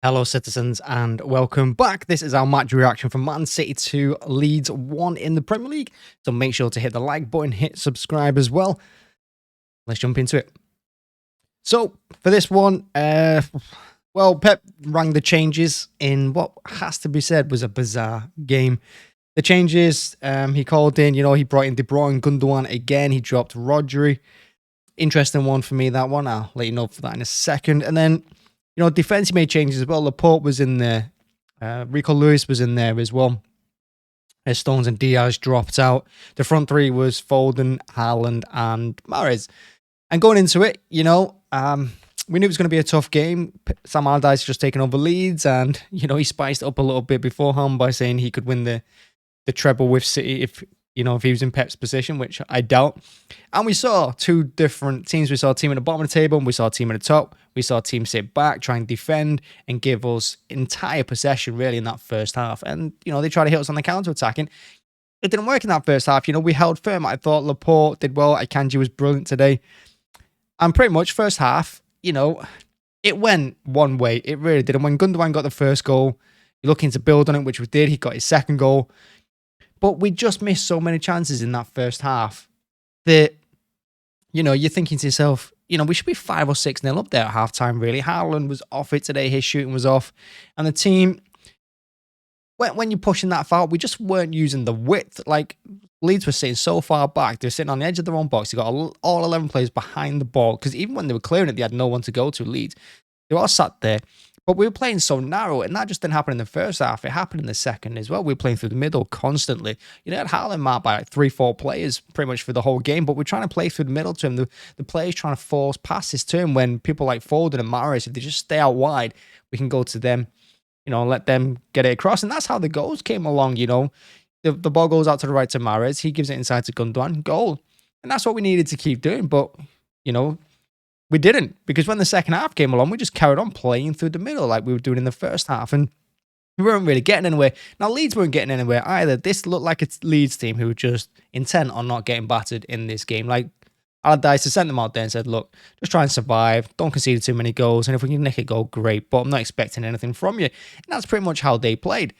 Hello, citizens, and welcome back. This is our match reaction from Man City to Leeds 1 in the Premier League. So make sure to hit the like button, hit subscribe as well. Let's jump into it. So for this one, Pep rang the changes in what has to be said was a bizarre game. The changes, he called in, he brought in De Bruyne, Gundogan again. He dropped Rodri. Interesting one for me, that one. I'll let you know for that in a second. And then defense he made changes as well. Laporte was in there. Rico Lewis was in there as well. Stones and Diaz dropped out. The front three was Foden, Haaland, and Mahrez. And going into it, we knew it was going to be a tough game. Sam Allardyce just taken over Leeds, and he spiced it up a little bit beforehand by saying he could win the treble with City if he was in Pep's position, which I doubt. And we saw two different teams. We saw a team at the bottom of the table, and we saw a team at the top. We saw a team sit back, try and defend, and give us entire possession, really, in that first half. And, they tried to hit us on the counter-attacking. It didn't work in that first half. We held firm. I thought Laporte did well. Akanji was brilliant today. And pretty much first half, it went one way. It really did. And when Gundogan got the first goal, you're looking to build on it, which we did. He got his second goal. But we just missed so many chances in that first half that, you're thinking to yourself, we should be 5 or 6-0 up there at halftime, really. Haaland was off it today. His shooting was off. And the team, when you're pushing that far, we just weren't using the width. Like, Leeds were sitting so far back. They were sitting on the edge of their own box. They got all 11 players behind the ball. Because even when they were clearing it, they had no one to go to, Leeds. They were all sat there. But we were playing so narrow, and that just didn't happen in the first half. It happened in the second as well. We were playing through the middle constantly. Had Haaland marked by 3-4 players pretty much for the whole game, but we're trying to play through the middle to him. The players trying to force passes to him when people like Foden and Mahrez, if they just stay out wide, we can go to them, let them get it across. And that's how the goals came along, The ball goes out to the right to Mahrez. He gives it inside to Gundogan. Goal. And that's what we needed to keep doing. But, we didn't, because when the second half came along, we just carried on playing through the middle like we were doing in the first half, and we weren't really getting anywhere. Now, Leeds weren't getting anywhere either. This looked like a Leeds team who were just intent on not getting battered in this game. Like, Allardyce sent them out there and said, look, just try and survive. Don't concede too many goals, and if we can nick a goal, great, but I'm not expecting anything from you. And that's pretty much how they played.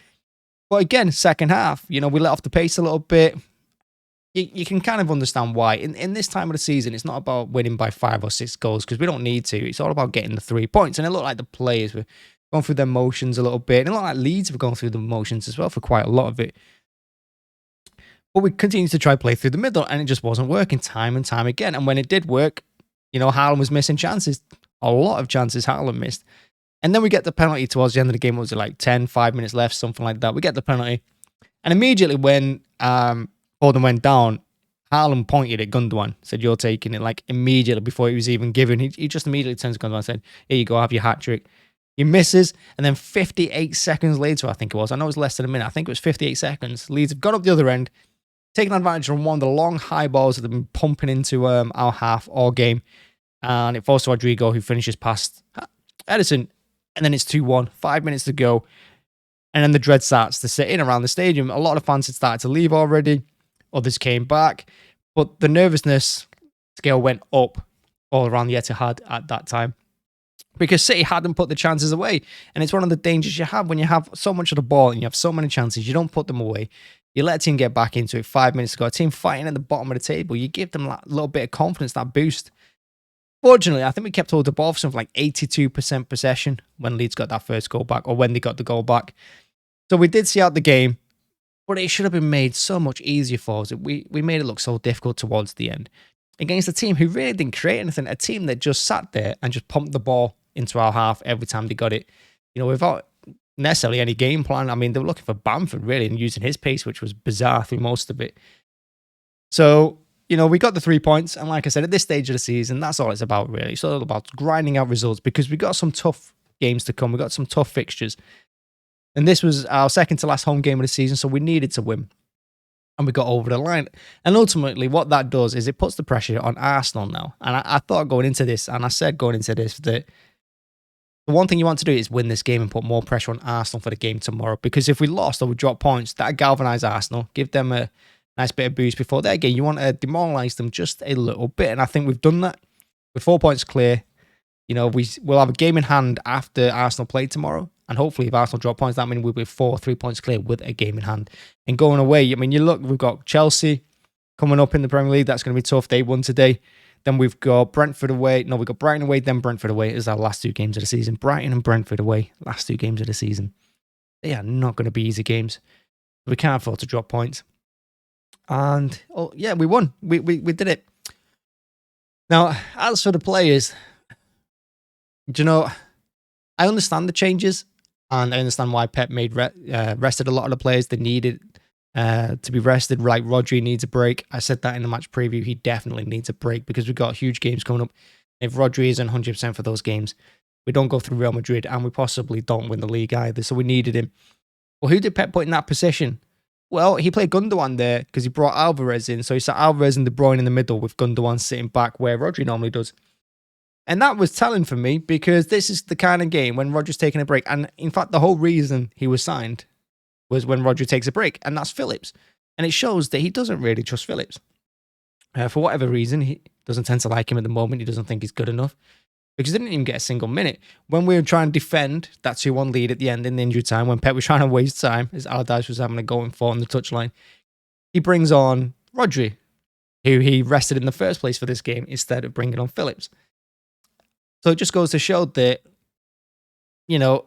But again, second half, we let off the pace a little bit. You can kind of understand why. In this time of the season, it's not about winning by 5 or 6 goals, because we don't need to. It's all about getting the 3 points. And it looked like the players were going through their motions a little bit. And it looked like Leeds were going through the motions as well for quite a lot of it. But we continued to try to play through the middle, and it just wasn't working time and time again. And when it did work, Haaland was missing chances. A lot of chances Haaland missed. And then we get the penalty towards the end of the game. What was it, like 5 minutes left, something like that? We get the penalty. And immediately when Foden went down, Haaland pointed at Gundogan, said, you're taking it, like immediately before it was even given. He just immediately turns to Gundogan and said, here you go, have your hat-trick. He misses, and then 58 seconds later, I think it was, I know it was less than a minute, I think it was 58 seconds, Leeds have got up the other end, taken advantage of one of the long high balls that have been pumping into our half all game, and it falls to Rodrigo, who finishes past Edison, and then it's 2-1, 5 minutes to go, and then the dread starts to set in around the stadium. A lot of fans had started to leave already. Others came back, but the nervousness scale went up all around the Etihad at that time, because City hadn't put the chances away. And it's one of the dangers you have when you have so much of the ball and you have so many chances, you don't put them away. You let a team get back into it 5 minutes ago, a team fighting at the bottom of the table, you give them a little bit of confidence, that boost. Fortunately, I think we kept hold of the ball for something like 82% possession when Leeds got that first goal back, or when they got the goal back. So we did see out the game, but it should have been made so much easier for us. We made it look so difficult towards the end. Against a team who really didn't create anything, a team that just sat there and just pumped the ball into our half every time they got it, without necessarily any game plan. I mean, they were looking for Bamford, really, and using his pace, which was bizarre through most of it. So, we got the 3 points, and like I said, at this stage of the season, that's all it's about, really. It's all about grinding out results, because we got some tough games to come. We got some tough fixtures. And this was our second to last home game of the season, so we needed to win. And we got over the line. And ultimately, what that does is it puts the pressure on Arsenal now. And I thought going into this, and I said going into this, that the one thing you want to do is win this game and put more pressure on Arsenal for the game tomorrow. Because if we lost or we dropped points, that galvanise Arsenal, give them a nice bit of boost before their game. You want to demoralise them just a little bit. And I think we've done that. With 4 points clear, You know, we'll have a game in hand after Arsenal play tomorrow. And hopefully, if Arsenal drop points, that means we'll be 3 points clear with a game in hand. And going away, I mean, you look, we've got Chelsea coming up in the Premier League. That's going to be tough. They won today. Then we've got Brentford away. No, we've got Brighton away, then Brentford away is our last 2 games of the season. Brighton and Brentford away, last 2 games of the season. They are not going to be easy games. We can't afford to drop points. And, oh, yeah, we won. We did it. Now, as for the players, do you know, I understand the changes, and I understand why Pep made rested a lot of the players that needed to be rested. Like Rodri needs a break. I said that in the match preview. He definitely needs a break because we've got huge games coming up. If Rodri isn't 100% for those games, we don't go through Real Madrid, and we possibly don't win the league either. So we needed him. Well, who did Pep put in that position? Well, he played Gundogan there because he brought Alvarez in. So he sat Alvarez and De Bruyne in the middle with Gundogan sitting back where Rodri normally does. And that was telling for me because this is the kind of game when Rodri's taking a break. And in fact, the whole reason he was signed was when Rodri takes a break. And that's Phillips. And it shows that he doesn't really trust Phillips. For whatever reason, he doesn't tend to like him at the moment. He doesn't think he's good enough. Because he didn't even get a single minute. When we were trying to defend that 2-1 lead at the end in the injury time, when Pep was trying to waste time, as Allardyce was having a go and for on the touchline, he brings on Rodri, who he rested in the first place for this game, instead of bringing on Phillips. So it just goes to show that, you know,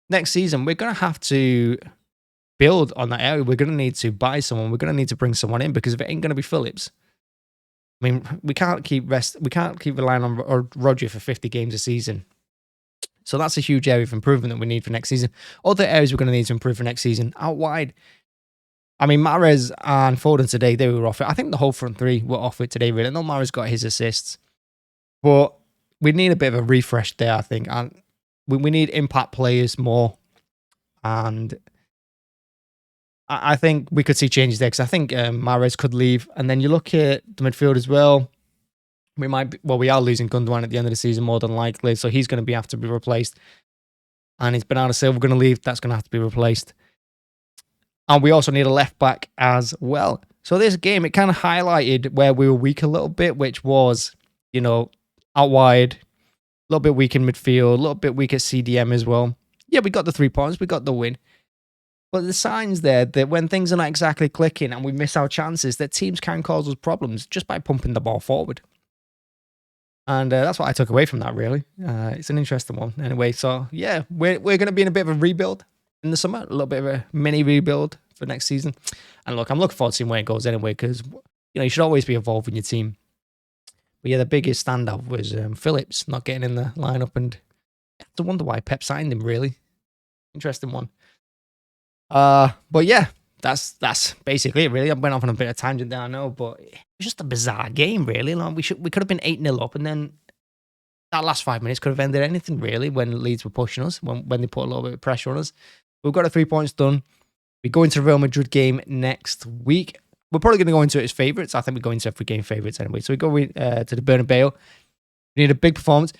next season, we're going to have to build on that area. We're going to need to buy someone. We're going to need to bring someone in, because if it ain't going to be Phillips, I mean, we can't keep relying on Rodri for 50 games a season. So that's a huge area of improvement that we need for next season. Other areas we're going to need to improve for next season, out wide. I mean, Mahrez and Foden today, they were off it. I think the whole front three were off it today, really. I know Mahrez got his assists, but we need a bit of a refresh there, I think. And we need impact players more. And I think we could see changes there, because I think Mahrez could leave. And then you look at the midfield as well. We are losing Gundogan at the end of the season, more than likely. So he's going to have to be replaced. And it's Bernardo Silva going to leave. That's going to have to be replaced. And we also need a left back as well. So this game, it kind of highlighted where we were weak a little bit, which was, you know, out wide, a little bit weak in midfield, a little bit weak at CDM as well. Yeah, we got the 3 points. We got the win. But the signs there that when things are not exactly clicking and we miss our chances, that teams can cause us problems just by pumping the ball forward. And that's what I took away from that, really. It's an interesting one. Anyway, so yeah, we're going to be in a bit of a rebuild in the summer, a little bit of a mini rebuild for next season. And look, I'm looking forward to seeing where it goes anyway, because you should always be involved in your team. But yeah, the biggest standout was Phillips not getting in the lineup, and I have to wonder why Pep signed him, really. Interesting one. But yeah, that's basically it, really. I went off on a bit of tangent there, I know, but it was just a bizarre game, really. Like, we could have been 8-0 up, and then that last 5 minutes could have ended anything, really, when Leeds were pushing us, when they put a little bit of pressure on us. We've got our 3 points done. We go into the Real Madrid game next week. We're probably going to go into it as favourites. I think we go into every game favourites anyway. So we go to the Bernabeu. We need a big performance.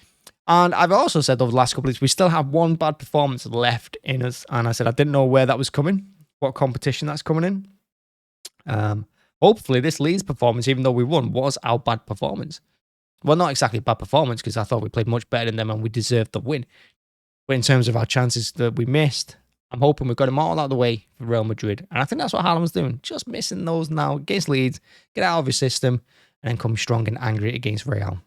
And I've also said over the last couple of weeks, we still have one bad performance left in us. And I said I didn't know where that was coming, what competition that's coming in. Hopefully this Leeds performance, even though we won, was our bad performance. Well, not exactly bad performance, because I thought we played much better than them and we deserved the win. But in terms of our chances that we missed, I'm hoping we've got them all out of the way for Real Madrid. And I think that's what Haaland's doing. Just missing those now against Leeds, get out of your system, and then come strong and angry against Real.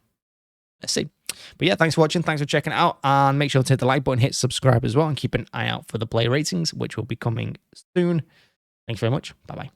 Let's see. But yeah, thanks for watching. Thanks for checking it out. And make sure to hit the like button, hit subscribe as well, and keep an eye out for the play ratings, which will be coming soon. Thanks very much. Bye-bye.